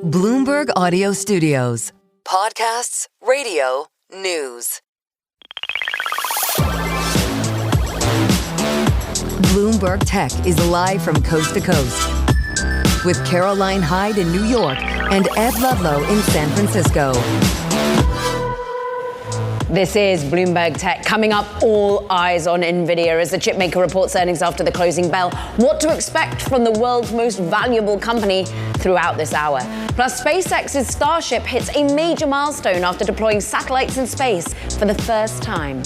Bloomberg Audio Studios. Podcasts, radio, news. Bloomberg Tech is live from coast to coast with Caroline Hyde in New York and Ed Ludlow in San Francisco. This is Bloomberg Tech. Coming up, all eyes on Nvidia as the chipmaker reports earnings after the closing bell. What to expect from the world's most valuable company throughout this hour. Plus, SpaceX's Starship hits a major milestone after deploying satellites in space for the first time.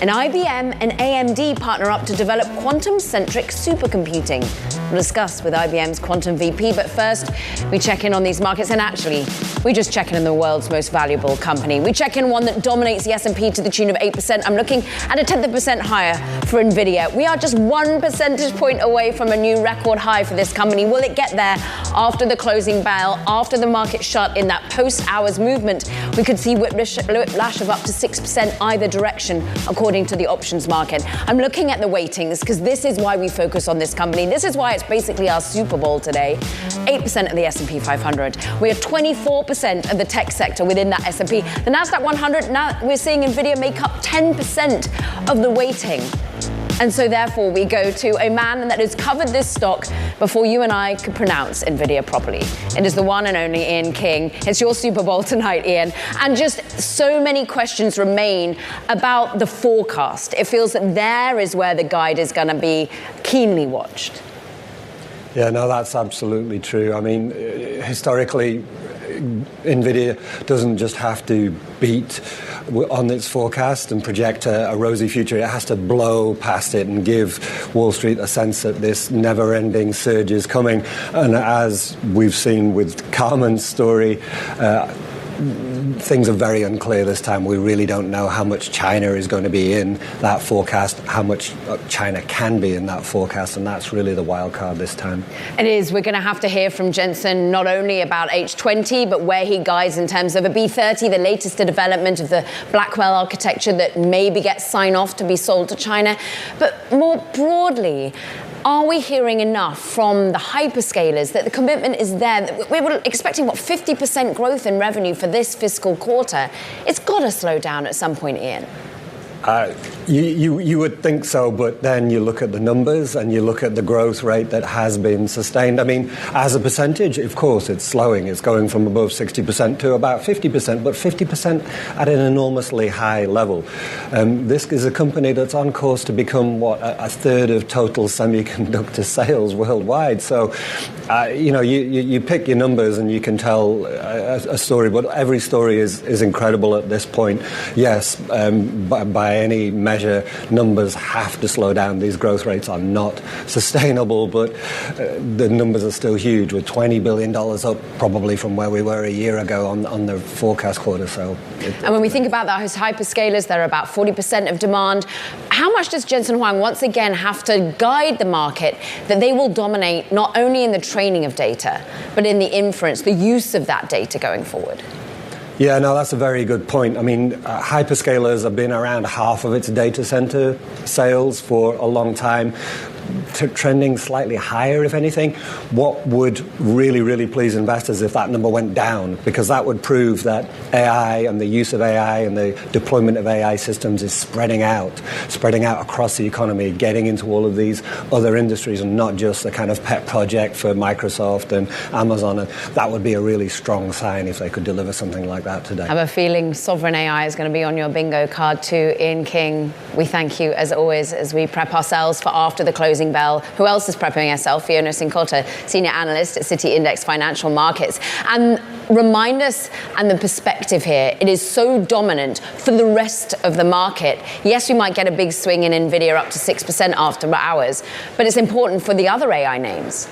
And IBM and AMD partner up to develop quantum-centric supercomputing. We'll discuss with IBM's quantum VP, but first, we check in on these markets. And actually, we just check in on the world's most valuable company. We check in one that dominates the S&P to the tune of 8%. I'm looking at a 10% higher for Nvidia. We are just 1 percentage point away from a new record high for this company. Will it get there after the closing bell, after the market shut in that post-hours movement? We could see whiplash of up to 6% either direction, according to the options market. I'm looking at the weightings because this is why we focus on this company. This is why it's basically our Super Bowl today. 8% of the S&P 500. We are 24% of the tech sector within that S&P. The Nasdaq 100, now we're seeing Nvidia make up 10% of the weighting. And so therefore we go to a man that has covered this stock before you and I could pronounce Nvidia properly. It is the one and only Ian King. It's your Super Bowl tonight, Ian. And just so many questions remain about the forecast. It feels that there is where the guide is going to be keenly watched. Yeah, no, that's absolutely true. I mean, historically, Nvidia doesn't just have to beat on its forecast and project a rosy future. It has to blow past it and give Wall Street a sense that this never-ending surge is coming. And as we've seen with Carmen's story, things are very unclear this time. We really don't know how much China is going to be in that forecast, how much China can be in that forecast, and that's really the wild card this time. It is. We're going to have to hear from Jensen not only about H20, but where he guides in terms of a B30, the latest development of the Blackwell architecture that maybe gets sign-off to be sold to China. But more broadly, are we hearing enough from the hyperscalers that the commitment is there? We were expecting, 50% growth in revenue for this fiscal quarter. It's got to slow down at some point, Ian. You would think so, but then you look at the numbers and you look at the growth rate that has been sustained. I mean, as a percentage, of course, it's slowing. It's going from above 60% to about 50%, but 50% at an enormously high level. This is a company that's on course to become, a third of total semiconductor sales worldwide. So, you pick your numbers and you can tell a story, but every story is incredible at this point. Yes, by any measure, numbers have to slow down. These growth rates are not sustainable, but the numbers are still huge, with $20 billion up probably from where we were a year ago on the forecast quarter. And when we think about those hyperscalers, they're about 40% of demand. How much does Jensen Huang once again have to guide the market that they will dominate not only in the training of data, but in the inference, the use of that data going forward? Yeah, no, that's a very good point. I mean, hyperscalers have been around half of its data center sales for a long time, trending slightly higher, if anything. What would really, really please investors if that number went down? Because that would prove that AI and the use of AI and the deployment of AI systems is spreading out across the economy, getting into all of these other industries and not just a kind of pet project for Microsoft and Amazon. And that would be a really strong sign if they could deliver something like that today. I have a feeling sovereign AI is going to be on your bingo card too, Ian King. We thank you as always as we prep ourselves for after the closing bell. Who else is prepping herself? Fiona Cincotta, senior analyst at Citi Index Financial Markets. And remind us and the perspective here. It is so dominant for the rest of the market. Yes, we might get a big swing in Nvidia up to 6% after hours, but it's important for the other AI names.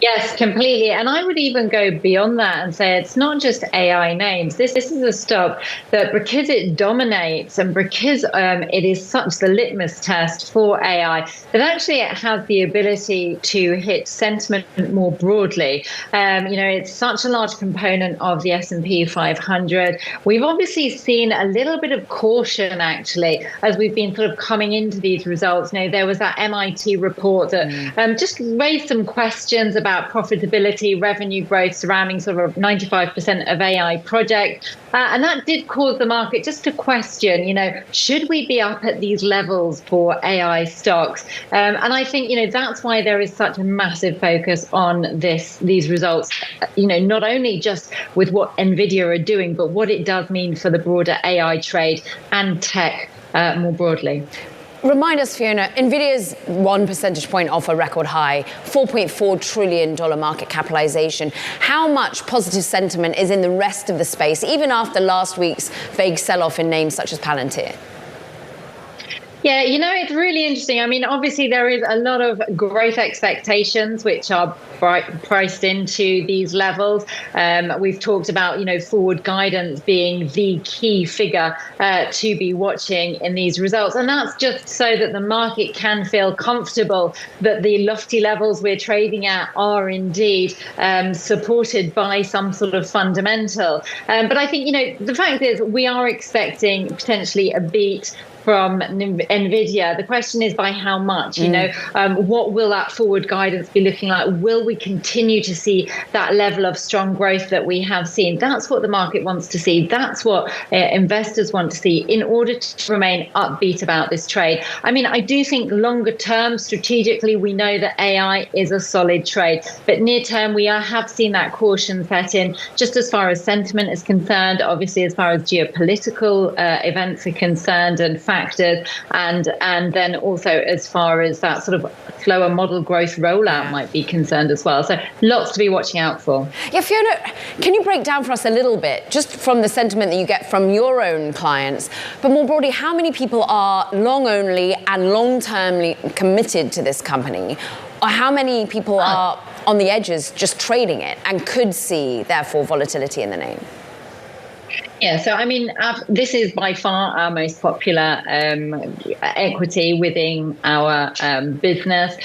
Yes, completely. And I would even go beyond that and say it's not just AI names. This is a stock that, because it dominates and because it is such the litmus test for AI, that actually it has the ability to hit sentiment more broadly. It's such a large component of the S&P 500. We've obviously seen a little bit of caution, actually, as we've been sort of coming into these results. There was that MIT report that just raised some questions about about profitability, revenue growth surrounding sort of 95% of AI projects. And that did cause the market just to question, should we be up at these levels for AI stocks? And I think, that's why there is such a massive focus on these results, not only just with what Nvidia are doing, but what it does mean for the broader AI trade and tech more broadly. Remind us, Fiona, Nvidia's 1 percentage point off a record high, $4.4 trillion market capitalization. How much positive sentiment is in the rest of the space, even after last week's vague sell-off in names such as Palantir? Yeah, it's really interesting. I mean, obviously, there is a lot of growth expectations which are priced into these levels. We've talked about, forward guidance being the key figure to be watching in these results. And that's just so that the market can feel comfortable that the lofty levels we're trading at are indeed supported by some sort of fundamental. But I think, the fact is we are expecting potentially a beat from Nvidia. The question is by how much, what will that forward guidance be looking like? Will we continue to see that level of strong growth that we have seen? That's what the market wants to see. That's what investors want to see in order to remain upbeat about this trade. I mean, I do think longer term, strategically, we know that AI is a solid trade, but near term, we have seen that caution set in just as far as sentiment is concerned, obviously as far as geopolitical events are concerned and factors, and then also as far as that sort of slower model growth rollout might be concerned as well. So lots to be watching out for. Yeah, Fiona, can you break down for us a little bit, just from the sentiment that you get from your own clients, but more broadly, how many people are long only and long-termly committed to this company? Or how many people are on the edges just trading it and could see, therefore, volatility in the name? Yeah, so I mean, this is by far our most popular equity within our business.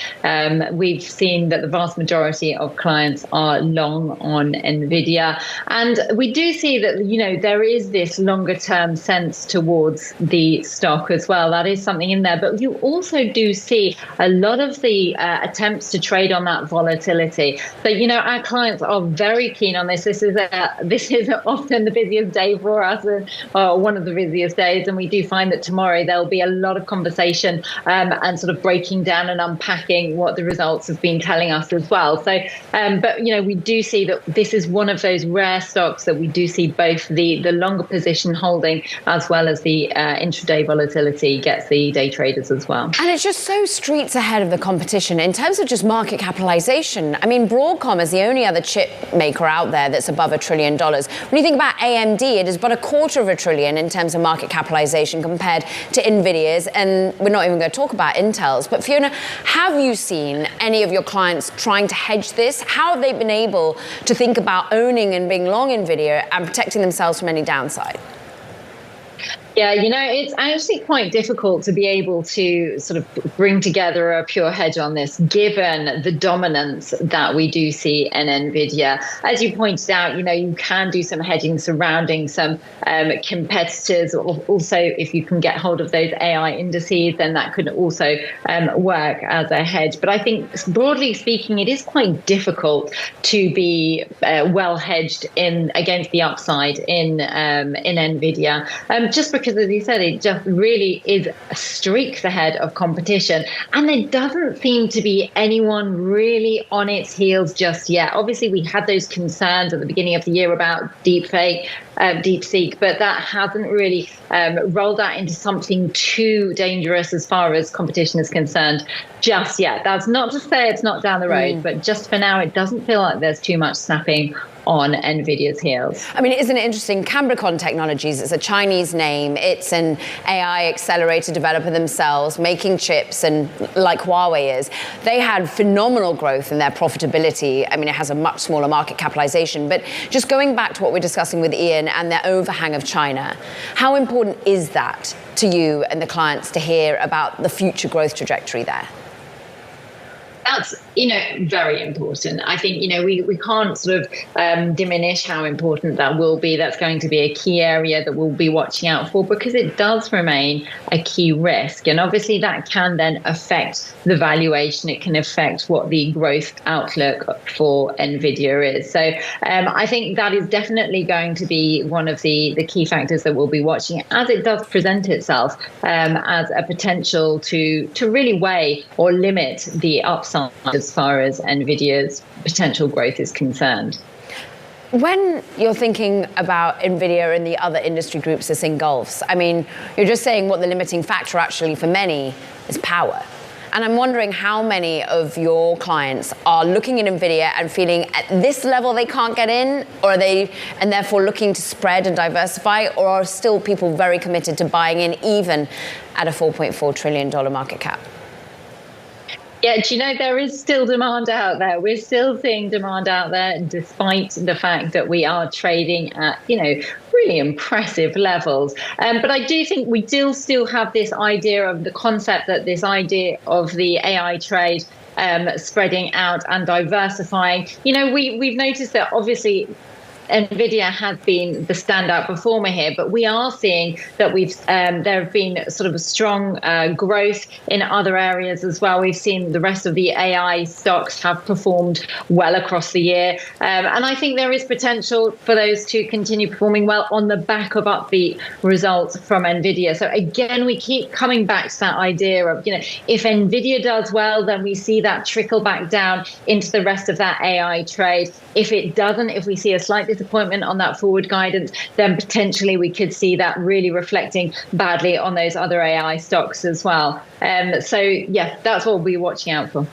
We've seen that the vast majority of clients are long on Nvidia. And we do see that, there is this longer term sense towards the stock as well. That is something in there. But you also do see a lot of the attempts to trade on that volatility. So, our clients are very keen on this. This is often the busiest day for us, one of the busiest days, and we do find that tomorrow there'll be a lot of conversation and sort of breaking down and unpacking what the results have been telling us as well. So, but we do see that this is one of those rare stocks that we do see both the longer position holding as well as the intraday volatility gets the day traders as well. And it's just so streets ahead of the competition in terms of just market capitalization. I mean, Broadcom is the only other chip maker out there that's above $1 trillion. When you think about AMD, it is but $250 billion in terms of market capitalization compared to Nvidia's, and we're not even going to talk about Intel's. But Fiona, have you seen any of your clients trying to hedge this? How have they been able to think about owning and being long Nvidia and protecting themselves from any downside? Yeah, it's actually quite difficult to be able to sort of bring together a pure hedge on this, given the dominance that we do see in Nvidia. As you pointed out, you can do some hedging surrounding some competitors. Also, if you can get hold of those AI indices, then that could also work as a hedge. But I think, broadly speaking, it is quite difficult to be well hedged against the upside in Nvidia, just because, as you said, it just really is streaks ahead of competition. And there doesn't seem to be anyone really on its heels just yet. Obviously, we had those concerns at the beginning of the year about DeepSeek, but that hasn't really rolled out into something too dangerous as far as competition is concerned just yet. That's not to say it's not down the road, but just for now, it doesn't feel like there's too much snapping on Nvidia's heels. I mean, isn't it interesting? Cambricon Technologies, it's a Chinese name. It's an AI accelerator developer themselves, making chips, and like Huawei is. They had phenomenal growth in their profitability. I mean, it has a much smaller market capitalization. But just going back to what we're discussing with Ian and their overhang of China, how important is that to you and the clients to hear about the future growth trajectory there? That's, very important. I think, we can't sort of diminish how important that will be. That's going to be a key area that we'll be watching out for, because it does remain a key risk. And obviously that can then affect the valuation. It can affect what the growth outlook for Nvidia is. So I think that is definitely going to be one of the key factors that we'll be watching as it does present itself as a potential to really weigh or limit the upside as far as Nvidia's potential growth is concerned. When you're thinking about Nvidia and the other industry groups this engulfs, I mean, you're just saying what the limiting factor actually for many is power. And I'm wondering how many of your clients are looking at Nvidia and feeling at this level they can't get in, or are they, and therefore looking to spread and diversify, or are still people very committed to buying in even at a $4.4 trillion market cap? Yeah, do you know, there is still demand out there. We're still seeing demand out there, despite the fact that we are trading at, really impressive levels. But I do think we do still have this idea of the concept that this idea of the AI trade spreading out and diversifying. We've noticed that obviously Nvidia has been the standout performer here, but we are seeing that there have been sort of a strong growth in other areas as well. We've seen the rest of the AI stocks have performed well across the year, and I think there is potential for those to continue performing well on the back of upbeat results from Nvidia. So again, we keep coming back to that idea of, if Nvidia does well, then we see that trickle back down into the rest of that AI trade. If it doesn't, if we see a slight disappointment on that forward guidance, then potentially we could see that really reflecting badly on those other AI stocks as well. So yeah, that's what we'll be watching out for.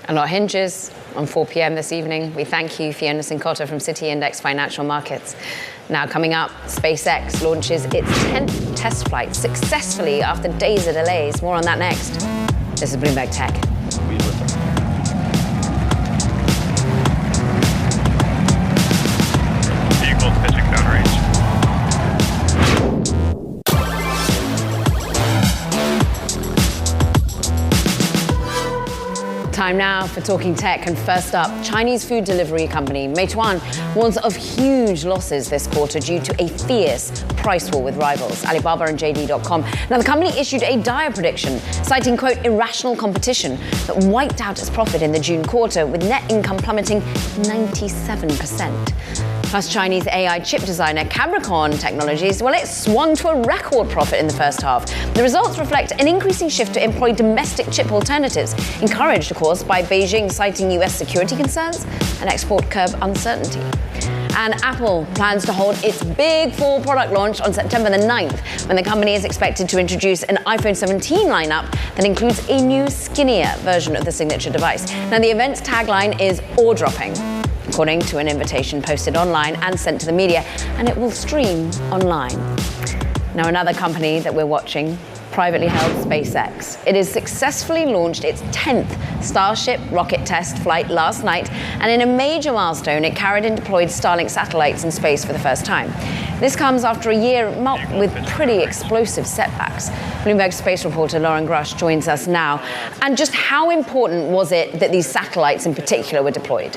A lot hinges on 4 p.m. this evening. We thank you, Fiona Cincotta from Citi Index Financial Markets. Now coming up, SpaceX launches its 10th test flight successfully after days of delays. More on that next. This is Bloomberg Tech. Pitching downrange. Time now for Talking Tech, and first up, Chinese food delivery company Meituan warns of huge losses this quarter due to a fierce price war with rivals, Alibaba and JD.com. Now, the company issued a dire prediction, citing, quote, irrational competition that wiped out its profit in the June quarter, with net income plummeting 97%. Plus, Chinese AI chip designer Capricorn Technologies, well, it swung to a record profit in the first half. The results reflect an increasing shift to employ domestic chip alternatives, encouraged, of course, by Beijing citing US security concerns and export curb uncertainty. And Apple plans to hold its big fall product launch on September the 9th, when the company is expected to introduce an iPhone 17 lineup that includes a new, skinnier version of the signature device. Now, the event's tagline is awe-dropping, according to an invitation posted online and sent to the media, and it will stream online. Now, another company that we're watching, privately held SpaceX. It has successfully launched its 10th Starship rocket test flight last night, and in a major milestone, it carried and deployed Starlink satellites in space for the first time. This comes after a year marked with pretty explosive setbacks. Bloomberg space reporter Lauren Grush joins us now. And just how important was it that these satellites in particular were deployed?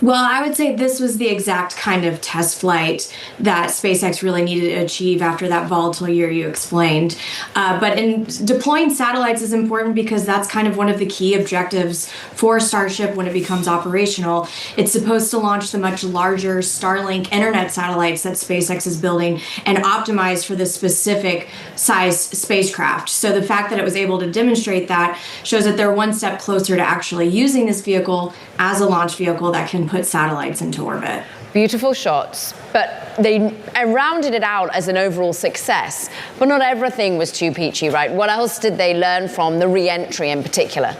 Well, I would say this was the exact kind of test flight that SpaceX really needed to achieve after that volatile year you explained. But in deploying satellites is important because that's kind of one of the key objectives for Starship when it becomes operational. It's supposed to launch the much larger Starlink internet satellites that SpaceX is building and optimized for this specific size spacecraft. So the fact that it was able to demonstrate that shows that they're one step closer to actually using this vehicle as a launch vehicle that can put satellites into orbit. Beautiful shots, but they rounded it out as an overall success. But not everything was too peachy, right? What else did they learn from the re-entry in particular?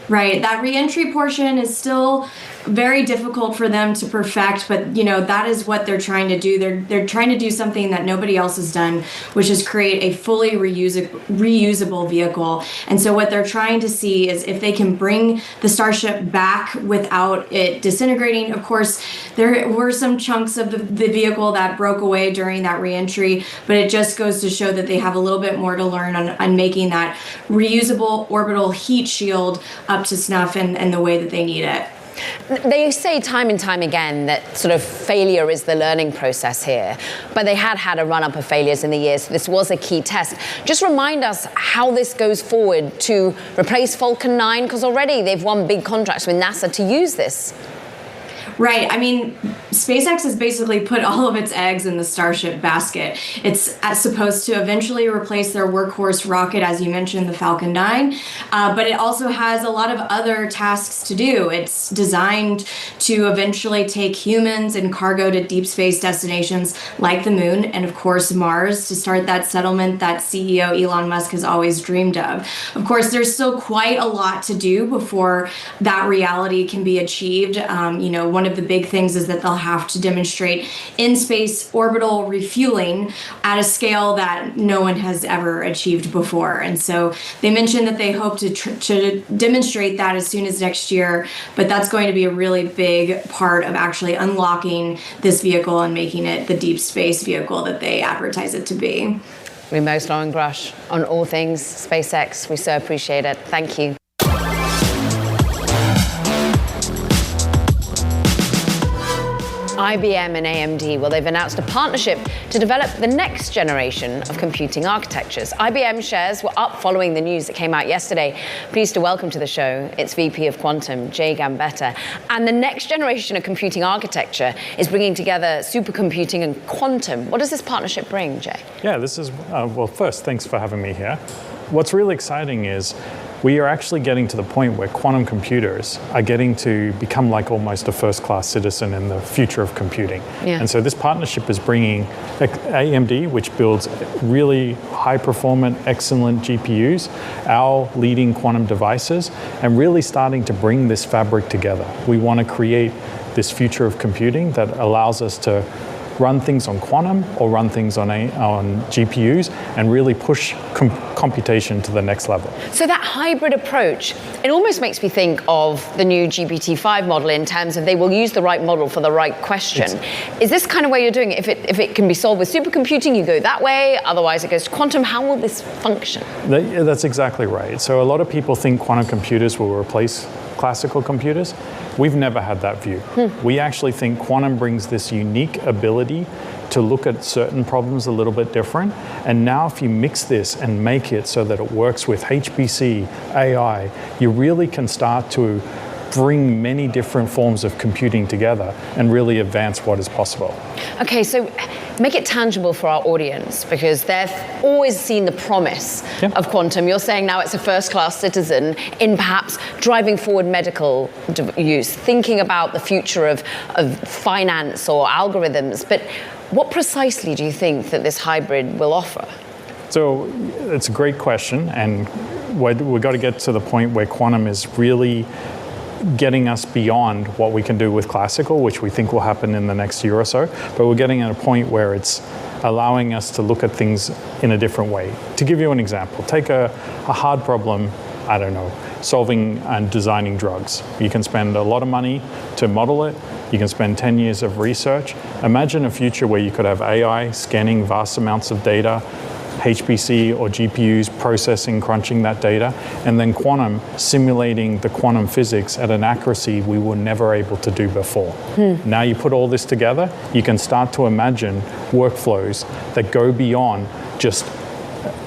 Right, that re-entry portion is still very difficult for them to perfect, but that is what they're trying to do. They're trying to do something that nobody else has done, which is create a fully reusable vehicle. And so what they're trying to see is if they can bring the Starship back without it disintegrating. Of course, there were some chunks of the vehicle that broke away during that re-entry, but it just goes to show that they have a little bit more to learn on making that reusable orbital heat shield up to snuff and the way that they need it. They say time and time again that sort of failure is the learning process here, but they had a run-up of failures in the years, so this was a key test. Just remind us how this goes forward to replace Falcon 9, because already they've won big contracts with NASA to use this. Right. I mean, SpaceX has basically put all of its eggs in the Starship basket. It's supposed to eventually replace their workhorse rocket, as you mentioned, the Falcon 9, but it also has a lot of other tasks to do. It's designed to eventually take humans and cargo to deep space destinations like the moon and, of course, Mars to start that settlement that CEO Elon Musk has always dreamed of. Of course, there's still quite a lot to do before that reality can be achieved. One of the big things is that they'll have to demonstrate in-space orbital refueling at a scale that no one has ever achieved before. And so they mentioned that they hope to demonstrate that as soon as next year, but that's going to be a really big part of actually unlocking this vehicle and making it the deep space vehicle that they advertise it to be. Remote Lauren Grush on all things SpaceX. We so appreciate it. Thank you. IBM and AMD, well, they've announced a partnership to develop the next generation of computing architectures. IBM shares were up following the news that came out yesterday. Pleased to welcome to the show its VP of Quantum, Jay Gambetta. And the next generation of computing architecture is bringing together supercomputing and quantum. What does this partnership bring, Jay? Yeah, this is, well, first, thanks for having me here. What's really exciting is we are actually getting to the point where quantum computers are getting to become like almost a first-class citizen in the future of computing. Yeah. And so this partnership is bringing AMD, which builds really high-performant, excellent GPUs, our leading quantum devices, and really starting to bring this fabric together. We want to create this future of computing that allows us to run things on quantum or run things on GPUs and really push computation to the next level. So that hybrid approach, it almost makes me think of the new GPT-5 model in terms of they will use the right model for the right question. Is this kind of way you're doing it? If it can be solved with supercomputing, you go that way, otherwise it goes to quantum. How will this function? That's exactly right. So a lot of people think quantum computers will replace classical computers. We've never had that view. We actually think quantum brings this unique ability to look at certain problems a little bit different. And now if you mix this and make it so that it works with HPC, AI, you really can start to bring many different forms of computing together and really advance what is possible. Okay, so make it tangible for our audience, because they've always seen the promise of quantum. You're saying now it's a first-class citizen in perhaps driving forward medical use, thinking about the future of finance or algorithms. But what precisely do you think that this hybrid will offer? So it's a great question, and we've got to get to the point where quantum is really getting us beyond what we can do with classical, which we think will happen in the next year or so. But we're getting at a point where it's allowing us to look at things in a different way. To give you an example, take a hard problem, I don't know, solving and designing drugs. You can spend a lot of money to model it. You can spend 10 years of research. Imagine a future where you could have AI scanning vast amounts of data, HPC or GPUs processing, crunching that data, and then quantum simulating the quantum physics at an accuracy we were never able to do before. Now you put all this together, you can start to imagine workflows that go beyond just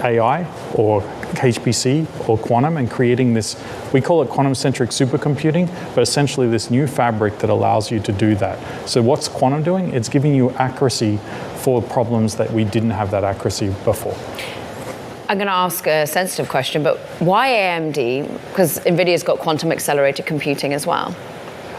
AI or HPC or quantum and creating this, we call it quantum-centric supercomputing, but essentially this new fabric that allows you to do that. So what's quantum doing? It's giving you accuracy for problems that we didn't have that accuracy before. I'm going to ask a sensitive question, but why AMD? Because Nvidia's got quantum accelerated computing as well.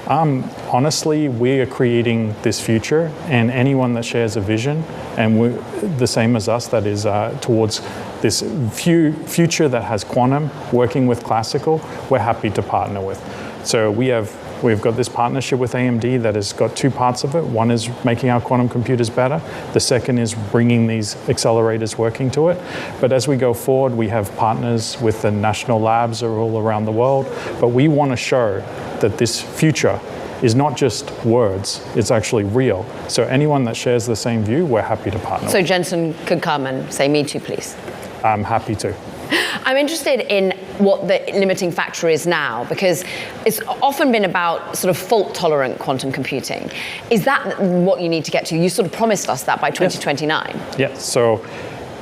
Honestly, we are creating this future, and anyone that shares a vision, and we're the same as us, that is towards this future that has quantum, working with classical, we're happy to partner with. So we've got this partnership with AMD that has got two parts of it. One is making our quantum computers better. The second is bringing these accelerators working to it. But as we go forward, we have partners with the national labs all around the world. But we want to show that this future is not just words, it's actually real. So anyone that shares the same view, we're happy to partner. So Jensen could come and say, me too, please. I'm happy to. I'm interested in what the limiting factor is now, because it's often been about sort of fault-tolerant quantum computing. Is that what you need to get to? You sort of promised us that by 2029. Yes. So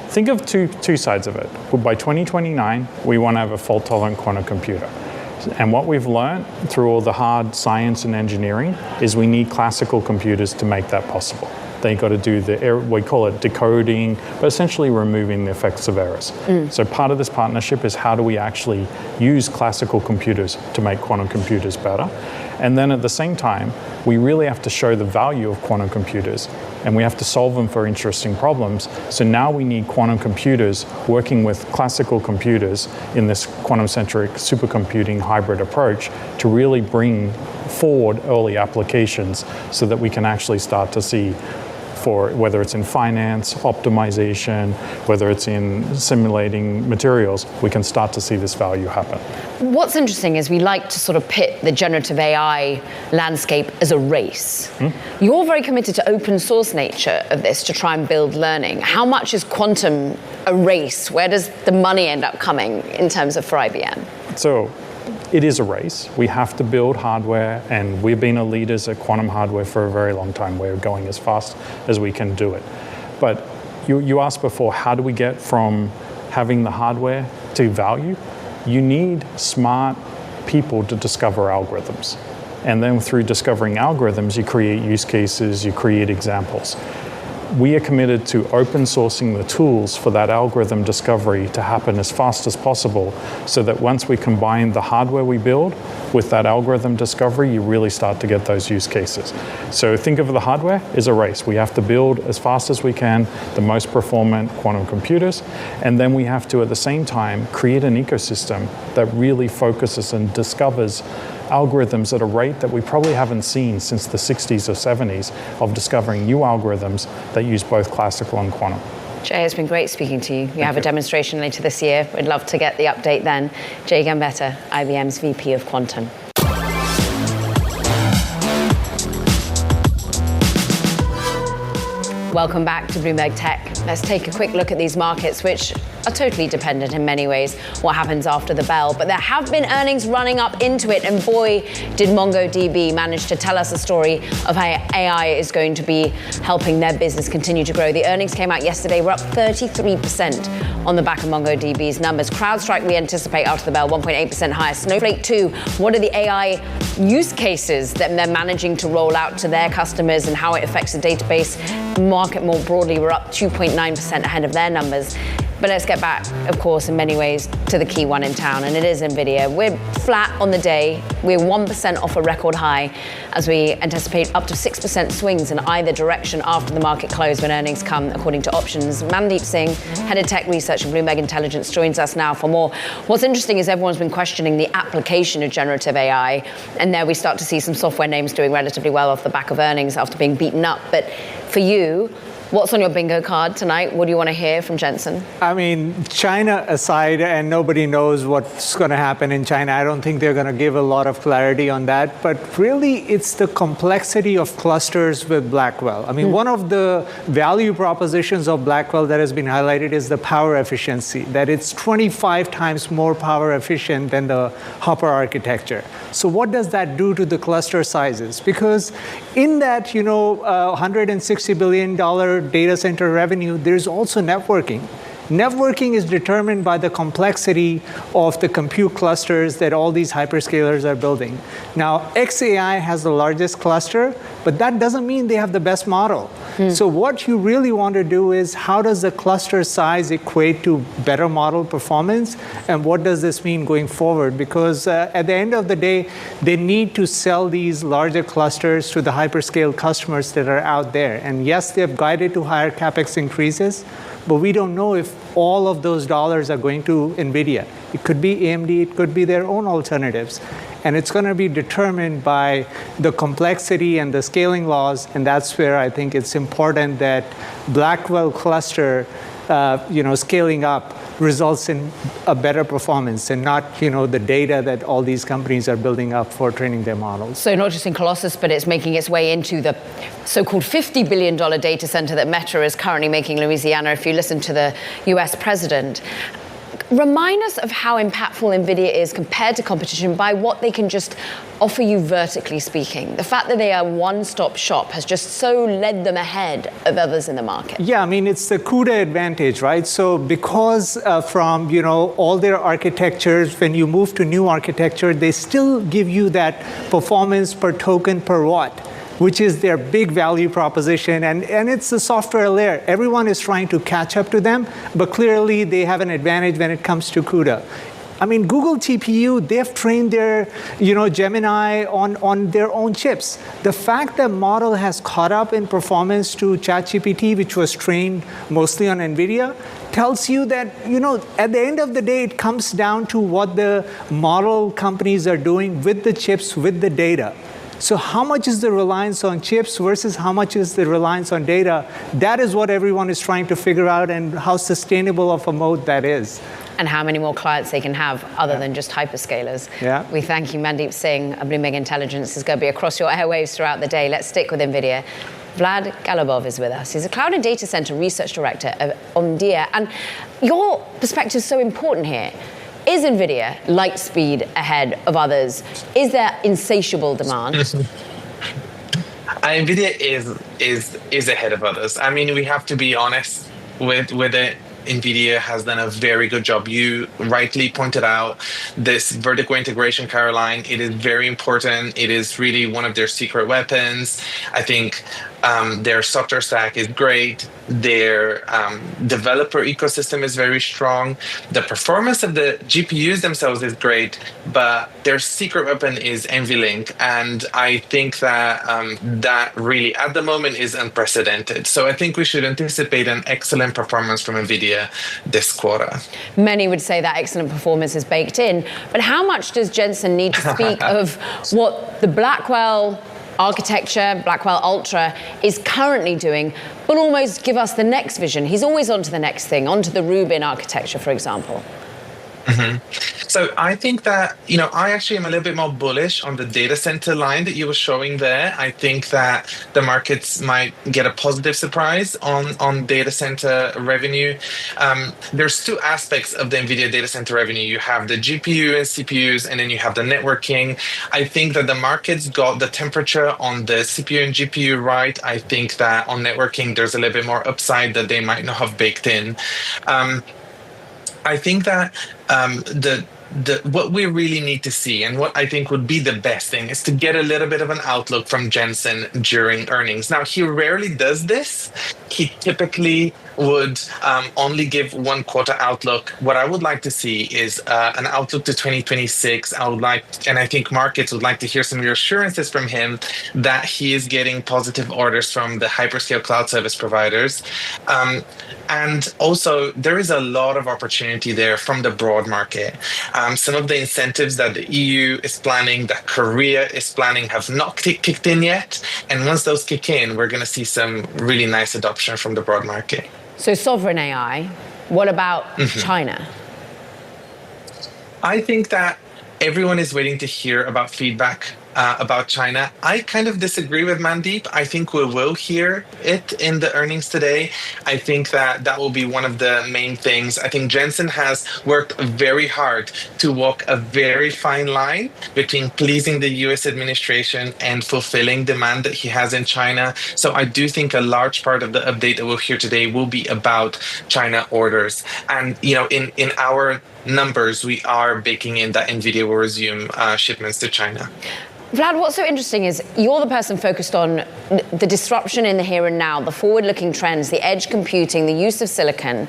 think of two sides of it. By 2029, we want to have a fault-tolerant quantum computer. And what we've learned through all the hard science and engineering is we need classical computers to make that possible. They got to do we call it decoding, but essentially removing the effects of errors. So part of this partnership is how do we actually use classical computers to make quantum computers better? And then at the same time, we really have to show the value of quantum computers, and we have to solve them for interesting problems. So now we need quantum computers working with classical computers in this quantum-centric supercomputing hybrid approach to really bring forward early applications so that we can actually start to see, for whether it's in finance, optimization, whether it's in simulating materials, we can start to see this value happen. What's interesting is we like to sort of pit the generative AI landscape as a race. You're very committed to open source nature of this to try and build learning. How much is quantum a race? Where does the money end up coming in terms of for IBM? So it is a race. We have to build hardware, and we've been leaders at quantum hardware for a very long time. We're going as fast as we can do it. But you asked before, how do we get from having the hardware to value? You need smart people to discover algorithms. And then through discovering algorithms, you create use cases, you create examples. We are committed to open sourcing the tools for that algorithm discovery to happen as fast as possible, so that once we combine the hardware we build with that algorithm discovery, you really start to get those use cases. So think of the hardware as a race. We have to build as fast as we can the most performant quantum computers, and then we have to at the same time create an ecosystem that really focuses and discovers algorithms at a rate that we probably haven't seen since the 60s or 70s of discovering new algorithms that use both classical and quantum. Jay, it's been great speaking to you. You have a demonstration later this year. We'd love to get the update then. Jay Gambetta, IBM's VP of Quantum. Welcome back to Bloomberg Tech. Let's take a quick look at these markets, which are totally dependent in many ways what happens after the bell. But there have been earnings running up into it, and boy, did MongoDB manage to tell us a story of how AI is going to be helping their business continue to grow. The earnings came out yesterday. We're up 33% on the back of MongoDB's numbers. CrowdStrike, we anticipate after the bell, 1.8% higher. Snowflake, too. What are the AI use cases that they're managing to roll out to their customers and how it affects the database market more broadly? We're up 2.9% ahead of their numbers. But let's get back, of course, in many ways, to the key one in town, and it is Nvidia. We're flat on the day. We're 1% off a record high as we anticipate up to 6% swings in either direction after the market close when earnings come, according to options. Mandeep Singh, head of tech research at Bloomberg Intelligence, joins us now for more. What's interesting is everyone's been questioning the application of generative AI, and there we start to see some software names doing relatively well off the back of earnings after being beaten up. But for you, what's on your bingo card tonight? What do you want to hear from Jensen? I mean, China aside, and nobody knows what's going to happen in China. I don't think they're going to give a lot of clarity on that. But really, it's the complexity of clusters with Blackwell. I mean, one of the value propositions of Blackwell that has been highlighted is the power efficiency, that it's 25 times more power efficient than the Hopper architecture. So what does that do to the cluster sizes? Because in that, $160 billion data center revenue, there's also networking. Networking is determined by the complexity of the compute clusters that all these hyperscalers are building. Now, xAI has the largest cluster, but that doesn't mean they have the best model. So what you really want to do is, how does the cluster size equate to better model performance? And what does this mean going forward? Because at the end of the day, they need to sell these larger clusters to the hyperscale customers that are out there. And yes, they've guided to higher CapEx increases, but we don't know if all of those dollars are going to Nvidia. It could be AMD, it could be their own alternatives. And it's going to be determined by the complexity and the scaling laws, and that's where I think it's important that Blackwell cluster, scaling up results in a better performance and not, the data that all these companies are building up for training their models. So not just in Colossus, but it's making its way into the so-called $50 billion data center that Meta is currently making in Louisiana, if you listen to the US president. Remind us of how impactful Nvidia is compared to competition by what they can just offer you vertically speaking. The fact that they are one-stop shop has just so led them ahead of others in the market. Yeah, I mean, it's the CUDA advantage, right? So because from, all their architectures, when you move to new architecture, they still give you that performance per token per watt, which is their big value proposition. And it's the software layer. Everyone is trying to catch up to them, but clearly they have an advantage when it comes to CUDA. I mean, Google TPU, they've trained their, Gemini on their own chips. The fact that model has caught up in performance to ChatGPT, which was trained mostly on Nvidia, tells you that, at the end of the day, it comes down to what the model companies are doing with the chips, with the data. So how much is the reliance on chips versus how much is the reliance on data? That is what everyone is trying to figure out, and how sustainable of a mode that is. And how many more clients they can have other than just hyperscalers. Yeah. We thank you. Mandeep Singh of Bloomberg Intelligence is going to be across your airwaves throughout the day. Let's stick with NVIDIA. Vlad Galibov is with us. He's a cloud and data center research director of Omdia. And your perspective is so important here. Is NVIDIA light speed ahead of others? Is there insatiable demand? NVIDIA is ahead of others. I mean, we have to be honest with it. NVIDIA has done a very good job. You rightly pointed out this vertical integration, Caroline. It is very important. It is really one of their secret weapons. I think their software stack is great. Their developer ecosystem is very strong. The performance of the GPUs themselves is great, but their secret weapon is NVLink. And I think that that really, at the moment, is unprecedented. So I think we should anticipate an excellent performance from NVIDIA this quarter. Many would say that excellent performance is baked in. But how much does Jensen need to speak of what the Blackwell architecture, Blackwell Ultra, is currently doing, but almost give us the next vision? He's always on to the next thing, onto the Rubin architecture, for example. Mm-hmm. So I think that, I actually am a little bit more bullish on the data center line that you were showing there. I think that the markets might get a positive surprise on data center revenue. There's two aspects of the NVIDIA data center revenue. You have the GPU and CPUs, and then you have the networking. I think that the markets got the temperature on the CPU and GPU right. I think that on networking, there's a little bit more upside that they might not have baked in. I think that what we really need to see, and what I think would be the best thing, is to get a little bit of an outlook from Jensen during earnings. Now, he rarely does this. He typically would only give one quarter outlook. What I would like to see is an outlook to 2026. And I think markets would like to hear some reassurances from him that he is getting positive orders from the hyperscale cloud service providers. And also, there is a lot of opportunity there from the broad market. Some of the incentives that the EU is planning, that Korea is planning, have not kicked in yet. And once those kick in, we're going to see some really nice adoption from the broad market. So sovereign AI, what about China? I think that everyone is waiting to hear about feedback about China. I kind of disagree with Mandeep. I think we will hear it in the earnings today. I think that will be one of the main things. I think Jensen has worked very hard to walk a very fine line between pleasing the US administration and fulfilling demand that he has in China. So I do think a large part of the update that we'll hear today will be about China orders. And, in our numbers, we are baking in that NVIDIA will resume shipments to China. Vlad, what's so interesting is you're the person focused on the disruption in the here and now, the forward-looking trends, the edge computing, the use of silicon.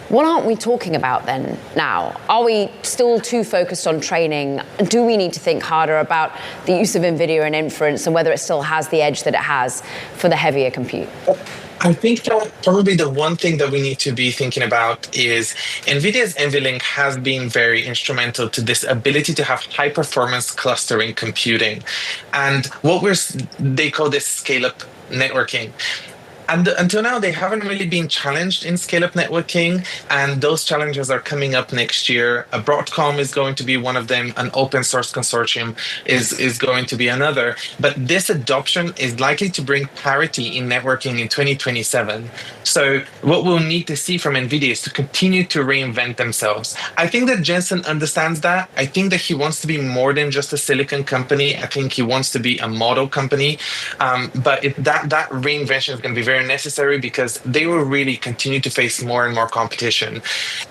What aren't we talking about then now? Are we still too focused on training? Do we need to think harder about the use of NVIDIA and inference and whether it still has the edge that it has for the heavier compute? I think that probably the one thing that we need to be thinking about is NVIDIA's NVLink has been very instrumental to this ability to have high performance clustering computing. And they call this scale up networking. And until now, they haven't really been challenged in scale-up networking, and those challenges are coming up next year. Broadcom is going to be one of them. An open source consortium is going to be another. But this adoption is likely to bring parity in networking in 2027. So what we'll need to see from NVIDIA is to continue to reinvent themselves. I think that Jensen understands that. I think that he wants to be more than just a silicon company. I think he wants to be a model company. But that reinvention is going to be very necessary because they will really continue to face more and more competition.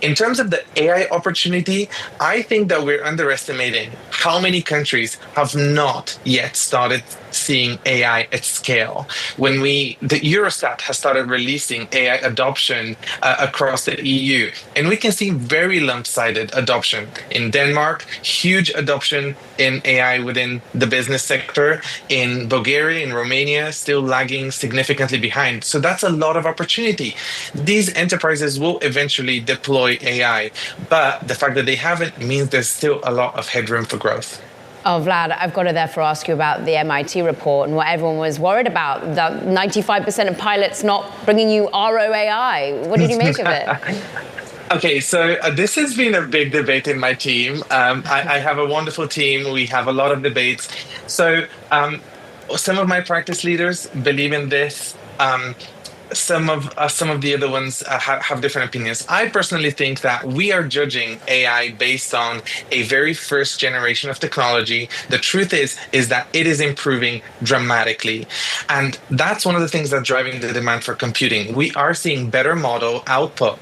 In terms of the AI opportunity, I think that we're underestimating how many countries have not yet started seeing AI at scale. When the Eurostat has started releasing AI adoption across the EU, and we can see very lump-sided adoption in Denmark, huge adoption in AI within the business sector, in Bulgaria, in Romania, still lagging significantly behind. So that's a lot of opportunity. These enterprises will eventually deploy AI, but the fact that they haven't means there's still a lot of headroom for growth. Oh, Vlad, I've got to therefore ask you about the MIT report and what everyone was worried about, the 95% of pilots not bringing you ROAI. What did you make of it? Okay, so this has been a big debate in my team. I have a wonderful team. We have a lot of debates. So some of my practice leaders believe in this. Some of the other ones have different opinions. I personally think that we are judging AI based on a very first generation of technology. The truth is that it is improving dramatically. And that's one of the things that's driving the demand for computing. We are seeing better model output.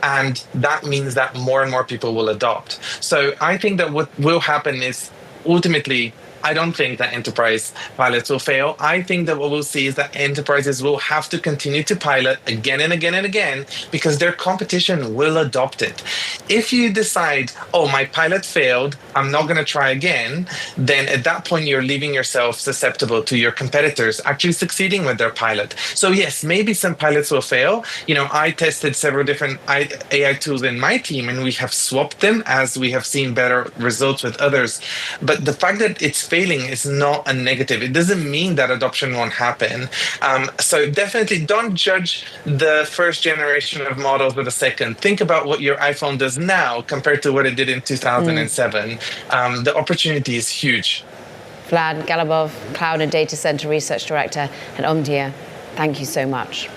And that means that more and more people will adopt. So I think that what will happen is ultimately, I don't think that enterprise pilots will fail. I think that what we'll see is that enterprises will have to continue to pilot again and again and again because their competition will adopt it. If you decide, oh, my pilot failed, I'm not going to try again, then at that point you're leaving yourself susceptible to your competitors actually succeeding with their pilot. So yes, maybe some pilots will fail. You know, I tested several different AI tools in my team and we have swapped them as we have seen better results with others. But the fact that it's failing is not a negative. It doesn't mean that adoption won't happen. So definitely don't judge the first generation of models with the second. Think about what your iPhone does now compared to what it did in 2007. The opportunity is huge. Vlad Galibov, Cloud and Data Center Research Director at Omdia, thank you so much.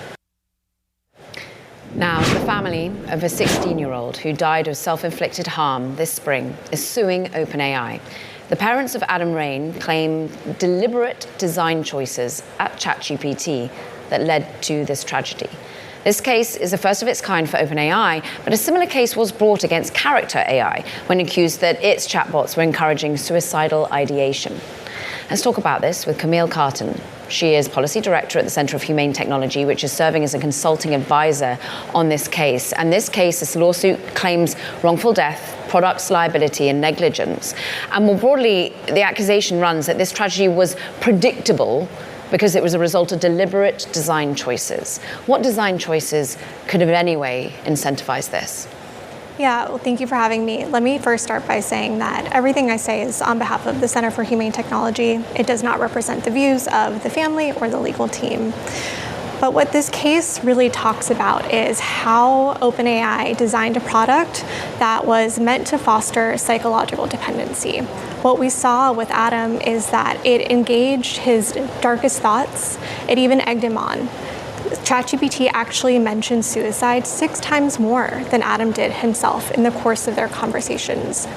Now, the family of a 16-year-old who died of self-inflicted harm this spring is suing OpenAI. The parents of Adam Rain claim deliberate design choices at ChatGPT that led to this tragedy. This case is the first of its kind for OpenAI, but a similar case was brought against Character AI when accused that its chatbots were encouraging suicidal ideation. Let's talk about this with Camille Carton. She is Policy Director at the Center of Humane Technology, which is serving as a consulting advisor on this case. And this lawsuit claims wrongful death, products liability, and negligence. And more broadly, the accusation runs that this tragedy was predictable because it was a result of deliberate design choices. What design choices could in any way incentivize this? Yeah, well, thank you for having me. Let me first start by saying that everything I say is on behalf of the Center for Humane Technology. It does not represent the views of the family or the legal team. But what this case really talks about is how OpenAI designed a product that was meant to foster psychological dependency. What we saw with Adam is that it engaged his darkest thoughts. It even egged him on. ChatGPT actually mentioned suicide 6 times more than Adam did himself in the course of their conversations.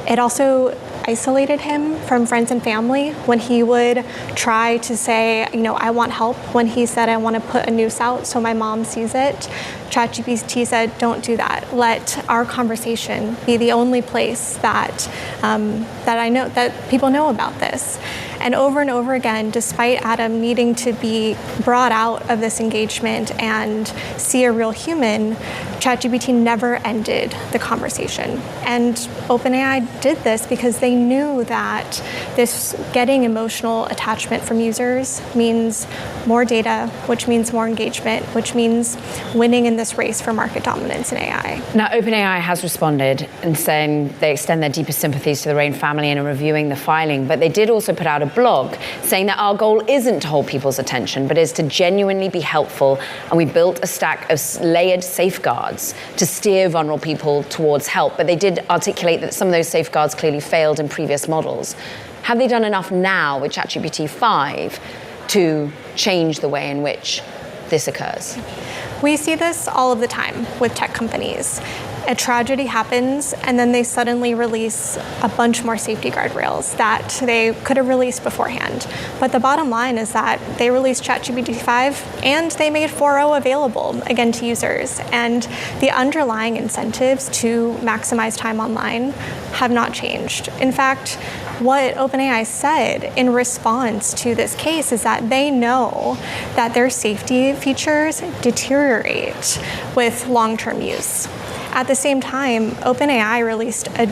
It also isolated him from friends and family when he would try to say, I want help. When he said, I want to put a noose out so my mom sees it, ChatGPT said, don't do that. Let our conversation be the only place that I know that people know about this. And over again, despite Adam needing to be brought out of this engagement and see a real human, ChatGPT never ended the conversation. And OpenAI did this because they knew that this getting emotional attachment from users means more data, which means more engagement, which means winning in this race for market dominance in AI. Now, OpenAI has responded and saying they extend their deepest sympathies to the Rain family and are reviewing the filing, but they did also put out a blog, saying that our goal isn't to hold people's attention, but is to genuinely be helpful. And we built a stack of layered safeguards to steer vulnerable people towards help. But they did articulate that some of those safeguards clearly failed in previous models. Have they done enough now with ChatGPT 5 to change the way in which this occurs? We see this all of the time with tech companies. A tragedy happens, and then they suddenly release a bunch more safety guardrails that they could have released beforehand. But the bottom line is that they released ChatGPT 5, and they made 4.0 available, again, to users. And the underlying incentives to maximize time online have not changed. In fact, what OpenAI said in response to this case is that they know that their safety features deteriorate with long-term use. At the same time, OpenAI released a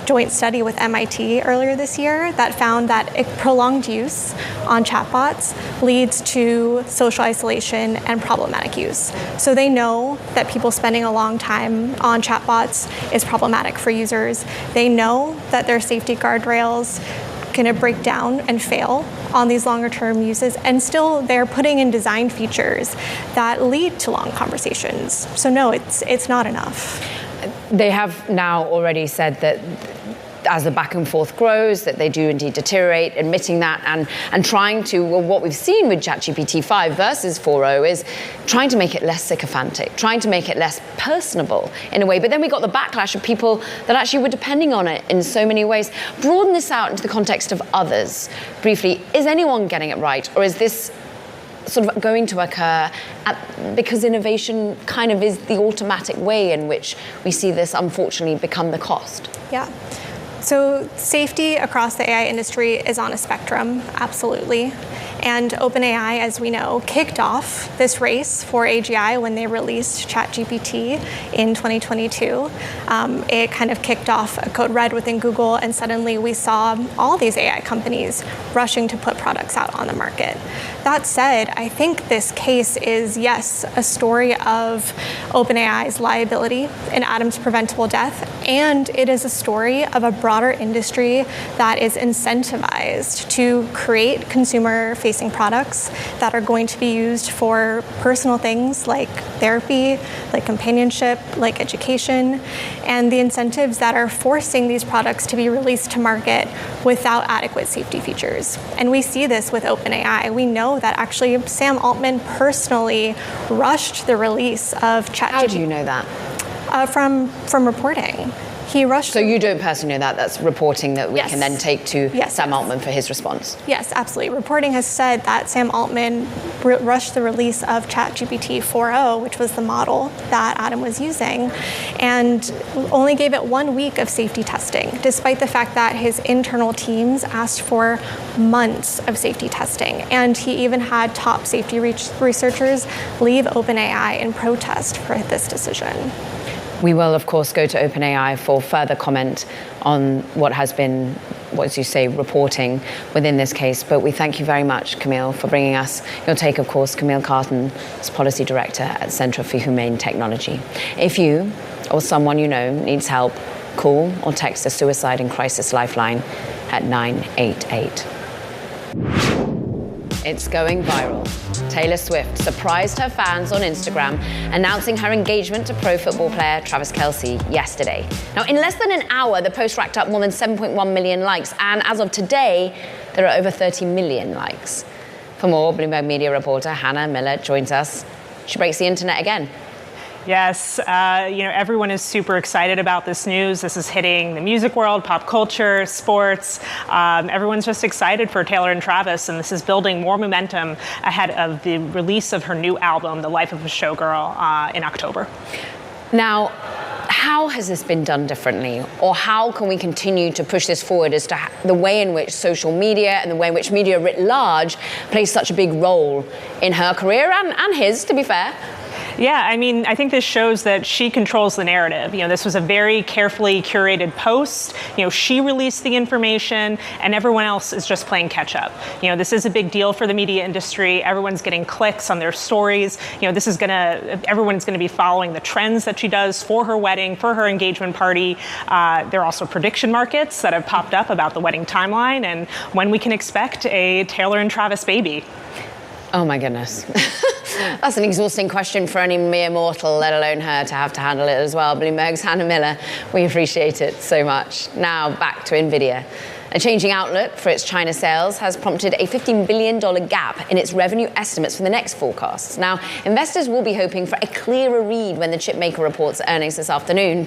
joint study with MIT earlier this year that found that prolonged use on chatbots leads to social isolation and problematic use. So they know that people spending a long time on chatbots is problematic for users. They know that their safety guardrails going to break down and fail on these longer term uses, and still they're putting in design features that lead to long conversations. So no, it's not enough. They have now already said that as the back and forth grows, that they do indeed deteriorate, admitting that, and trying to, well, what we've seen with ChatGPT 5 versus 4.0 is trying to make it less sycophantic, trying to make it less personable in a way. But then we got the backlash of people that actually were depending on it in so many ways. Broaden this out into the context of others briefly. Is anyone getting it right, or is this sort of going to occur because innovation kind of is the automatic way in which we see this unfortunately become the cost? Yeah. So safety across the AI industry is on a spectrum, absolutely. And OpenAI, as we know, kicked off this race for AGI when they released ChatGPT in 2022. It kind of kicked off a code red within Google, and suddenly we saw all these AI companies rushing to put products out on the market. That said, I think this case is, yes, a story of OpenAI's liability in Adam's preventable death, and it is a story of a broader industry that is incentivized to create consumer-facing products that are going to be used for personal things like therapy, like companionship, like education, and the incentives that are forcing these products to be released to market without adequate safety features. And we see this with OpenAI. We know that actually Sam Altman personally rushed the release of ChatGPT. How do you know that? From reporting. He rushed. So you don't personally know that? That's reporting that we Yes. can then take to Yes. Sam Altman for his response? Yes, absolutely. Reporting has said that Sam Altman rushed the release of ChatGPT 4.0, which was the model that Adam was using, and only gave it 1 week of safety testing, despite the fact that his internal teams asked for months of safety testing. And he even had top safety researchers leave OpenAI in protest for this decision. We will, of course, go to OpenAI for further comment on what has been, as you say, reporting within this case. But we thank you very much, Camille, for bringing us your take, of course. Camille Carton is Policy Director at Centre for Humane Technology. If you or someone you know needs help, call or text the Suicide and Crisis Lifeline at 988. It's going viral. Taylor Swift surprised her fans on Instagram, announcing her engagement to pro football player Travis Kelce yesterday. Now, in less than an hour, the post racked up more than 7.1 million likes, and as of today, there are over 30 million likes. For more, Bloomberg media reporter Hannah Miller joins us. She breaks the internet again. Yes, everyone is super excited about this news. This is hitting the music world, pop culture, sports. Everyone's just excited for Taylor and Travis, and this is building more momentum ahead of the release of her new album, The Life of a Showgirl, in October. Now, how has this been done differently? Or how can we continue to push this forward as to the way in which social media and the way in which media writ large plays such a big role in her career and his, to be fair? Yeah, I mean, I think this shows that she controls the narrative. This was a very carefully curated post. She released the information, and everyone else is just playing catch up. This is a big deal for the media industry. Everyone's getting clicks on their stories. Everyone's gonna be following the trends that she does for her wedding, for her engagement party. There are also prediction markets that have popped up about the wedding timeline and when we can expect a Taylor and Travis baby. Oh my goodness. That's an exhausting question for any mere mortal, let alone her to have to handle it as well. Bloomberg's Hannah Miller, we appreciate it so much. Now back to Nvidia. A changing outlook for its China sales has prompted a $15 billion gap in its revenue estimates for the next forecasts. Now, investors will be hoping for a clearer read when the chipmaker reports earnings this afternoon.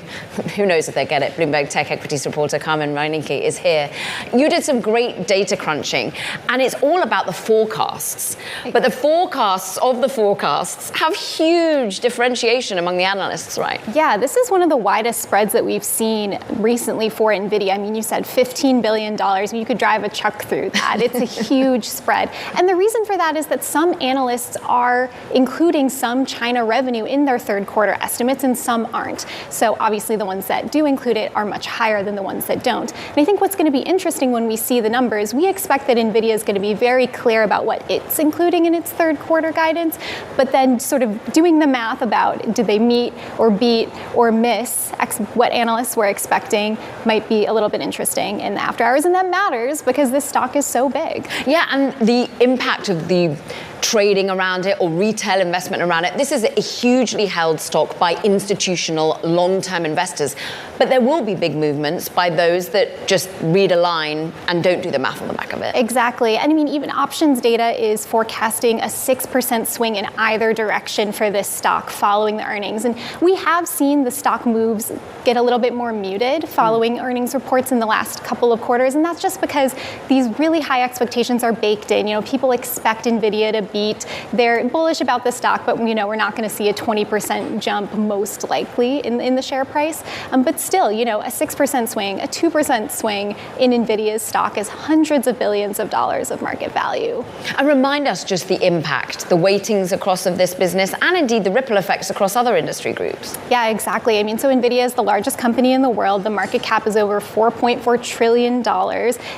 Who knows if they get it? Bloomberg Tech Equities reporter Carmen Reineke is here. You did some great data crunching, and it's all about the forecasts. But the forecasts of the forecasts have huge differentiation among the analysts, right? Yeah, this is one of the widest spreads that we've seen recently for Nvidia. I mean, you said $15 billion. You could drive a truck through that. It's a huge spread. And the reason for that is that some analysts are including some China revenue in their third quarter estimates and some aren't. So obviously the ones that do include it are much higher than the ones that don't. And I think what's going to be interesting when we see the numbers, we expect that Nvidia is going to be very clear about what it's including in its third quarter guidance, but then sort of doing the math about did they meet or beat or miss what analysts were expecting might be a little bit interesting in the after hours. And that matters because this stock is so big. Yeah, and the impact of the trading around it or retail investment around it. This is a hugely held stock by institutional long-term investors. But there will be big movements by those that just read a line and don't do the math on the back of it. Exactly. And I mean, even options data is forecasting a 6% swing in either direction for this stock following the earnings. And we have seen the stock moves get a little bit more muted following earnings reports in the last couple of quarters. And that's just because these really high expectations are baked in. People expect Nvidia to beat. They're bullish about the stock, but we're not going to see a 20% jump most likely in the share price. But still, a 6% swing, a 2% swing in Nvidia's stock is hundreds of billions of dollars of market value. And remind us just the impact, the weightings across of this business, and indeed the ripple effects across other industry groups. Yeah, exactly. I mean, so Nvidia is the largest company in the world. The market cap is over $4.4 trillion.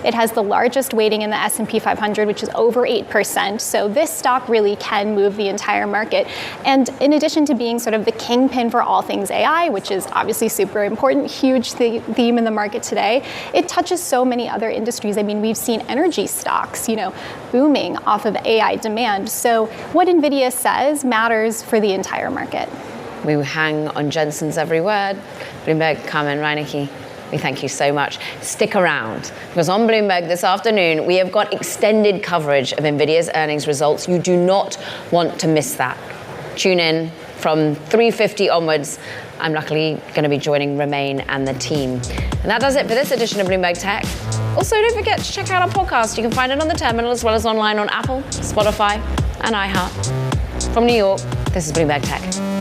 It has the largest weighting in the S&P 500, which is over 8%. So this stock really can move the entire market. And in addition to being sort of the kingpin for all things AI, which is obviously super important, huge theme in the market today, it touches so many other industries. I mean, we've seen energy stocks, booming off of AI demand. So what Nvidia says matters for the entire market. We hang on Jensen's every word. Bloomberg, Carmen Reineke, we thank you so much. Stick around, because on Bloomberg this afternoon, we have got extended coverage of Nvidia's earnings results. You do not want to miss that. Tune in from 3:50 onwards. I'm luckily going to be joining Romain and the team. And that does it for this edition of Bloomberg Tech. Also, don't forget to check out our podcast. You can find it on the terminal as well as online on Apple, Spotify, and iHeart. From New York, this is Bloomberg Tech.